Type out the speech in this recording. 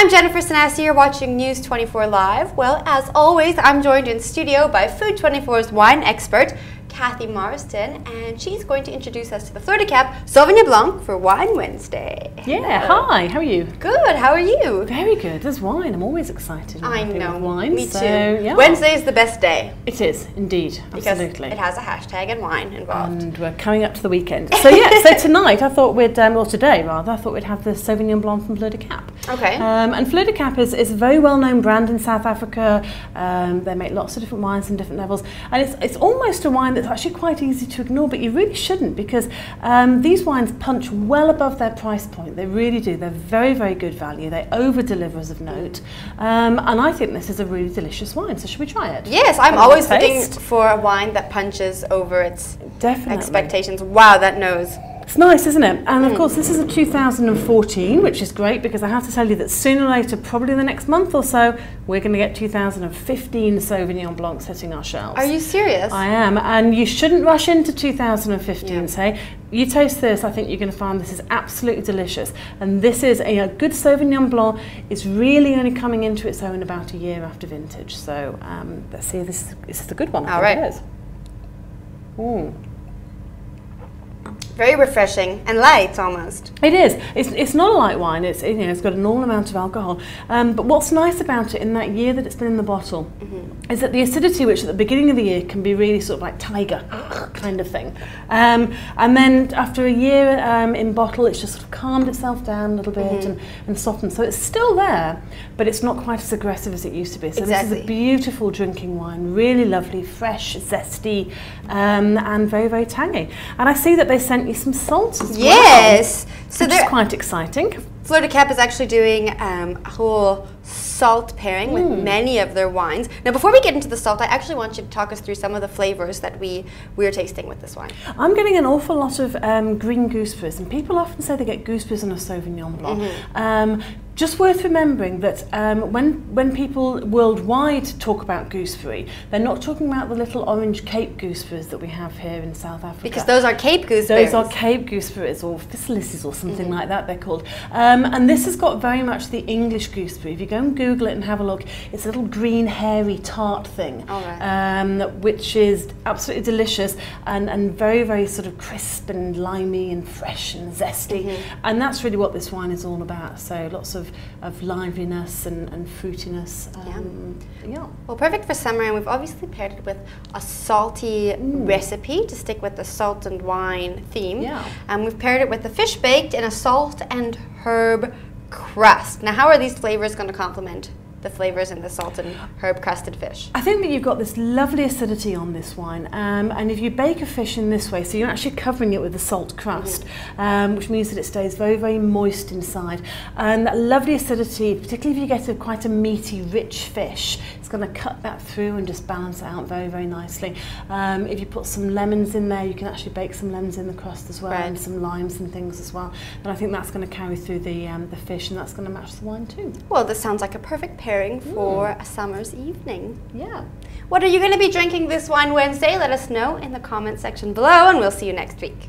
I'm Jennifer Sanasi, you're watching News 24 Live. Well, as always, I'm joined in studio by Food 24's wine expert, Kathy Marston, and she's going to introduce us to the Fleur de Cap Sauvignon Blanc for Wine Wednesday. Yeah, hi, how are you? Good, how are you? Very good, there's wine, I'm always excited. I know, wine, me too. Yeah. Wednesday is the best day. It is, indeed, because absolutely. It has a hashtag and wine involved. And we're coming up to the weekend. So yeah, so tonight I thought we'd, or today rather, I thought we'd have the Sauvignon Blanc from Fleur de Cap. Okay. And Fleur de Cap is a very well-known brand in South Africa. They make lots of different wines in different levels. And it's almost a wine that's actually quite easy to ignore, but you really shouldn't, because these wines punch well above their price point. They really do. They're very, very good value. They over-deliver as of note. And I think this is a really delicious wine. So should we try it? Yes, I'm always looking for a wine that punches over its expectations. Wow, that nose. It's nice, isn't it? And of course, this is a 2014, which is great, because I have to tell you that sooner or later, probably the next month or so, we're going to get 2015 Sauvignon Blancs hitting our shelves. Are you serious? I am, and you shouldn't rush into 2015, say. You taste this, I think you're going to find this is absolutely delicious. And this is a good Sauvignon Blanc. It's really only coming into its own about a year after vintage. So let's see, this is the good one. All right. It is. Ooh. Very refreshing and light, almost. It is. It's not a light wine. It's it's got a normal amount of alcohol. But what's nice about it in that year that it's been in the bottle is that the acidity, which at the beginning of the year can be really sort of like tiger kind of thing, and then after a year in bottle, it's just sort of calmed itself down a little bit and softened. So it's still there, but it's not quite as aggressive as it used to be. So this is a beautiful drinking wine, really lovely, fresh, zesty, and very, very tangy. And I see that they sent you some salt as well. Yes, so which is quite exciting. Fleur de Cap is actually doing a whole salt pairing with many of their wines. Now, before we get into the salt, I actually want you to talk us through some of the flavors that we're tasting with this wine. I'm getting an awful lot of green gooseberries, and people often say they get gooseberries on a Sauvignon Blanc. Just worth remembering that when people worldwide talk about gooseberry, they're not talking about the little orange Cape gooseberries that we have here in South Africa. Because those are Cape gooseberries. Those are Cape gooseberries, or physalis or something like that they're called. And this has got very much the English gooseberry. If you go and Google it and have a look, it's a little green, hairy, tart thing, which is absolutely delicious and very, very sort of crisp and limey and fresh and zesty. And that's really what this wine is all about. So lots of liveliness and fruitiness. Yeah. Well, perfect for summer, and we've obviously paired it with a salty recipe to stick with the salt and wine theme. Yeah. And we've paired it with the fish baked in a salt and herb crust. Now, how are these flavors going to complement the flavors in the salt and herb crusted fish? I think that you've got this lovely acidity on this wine, and if you bake a fish in this way, so you're actually covering it with a salt crust, which means that it stays very, very moist inside, and that lovely acidity, particularly if you get quite a meaty, rich fish, it's going to cut that through and just balance it out very, very nicely. If you put some lemons in there, you can actually bake some lemons in the crust as well, and some limes and things as well, and I think that's going to carry through the fish, and that's going to match the wine too. Well, this sounds like a perfect pairing for a summer's evening. Yeah. What are you going to be drinking this Wine Wednesday? Let us know in the comment section below, and we'll see you next week.